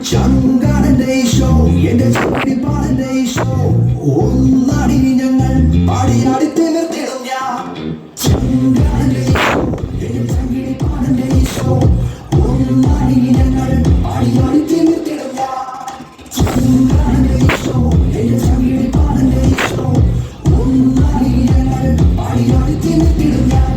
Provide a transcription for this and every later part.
ചങ്കാടന്റെ show എന്റെ ചങ്ങടി പാടന്റെ show ഒന്നാടി ഞങ്ങൾ പാടിയാടി തിമിർത്തിടും ഞാൻ ചങ്കാടന്റെ ഷോ എന്റെ ചങ്ങടി പാടന്റെ ഷോ ഒന്നാടി ഞങ്ങൾ പാടിയാടി തിമിർത്തിടും ഞാൻ ചങ്കാടന്റെ ഷോ എന്റെ ചങ്ങടി പാടന്റെ ഷോ ഒന്നാടി ഞങ്ങൾ പാടിയാടി തിമിർത്തിടും ഞാൻ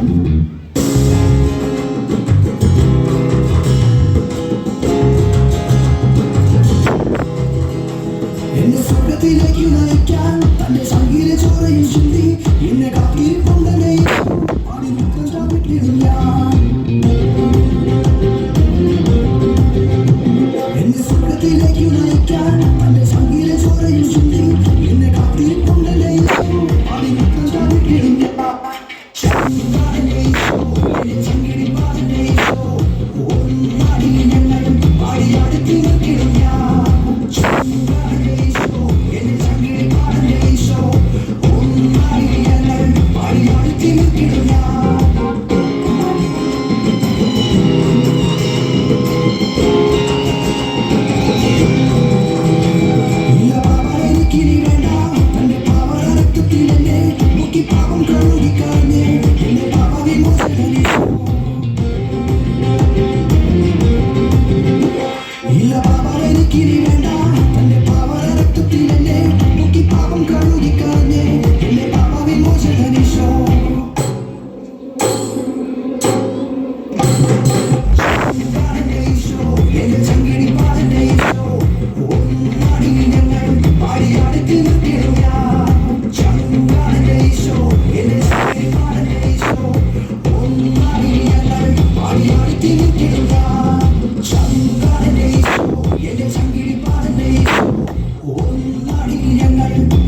എന്നെ സ്വർഗത്തിലേക്ക് നയിക്കാൻ തന്റെ സംഗീത ചോരയിൽ ചിന്തി എന്നെ കാത്തിരിപ്പുണ്ടെന്നെ പാടി മുക്കം ചാപ്പിട്ടിടില്ല എന്നെ സ്വർഗത്തിലേക്ക് നയിക്കാൻ തന്റെ സംഗീത ചോരയിൽ ചിന്തി എന്നെ കാത്തിരിപ്പുണ്ടെന്നെ പാടി മുക്കം ചാപ്പിട്ടിടില്ല ചങ്കിടി പാടന്റെ ഒന്നാടി ഞങ്ങൾ പാടിയാടി തിമിർത്തിടും ഞാൻ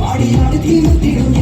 പാടിയാടി തിമിർത്തിടും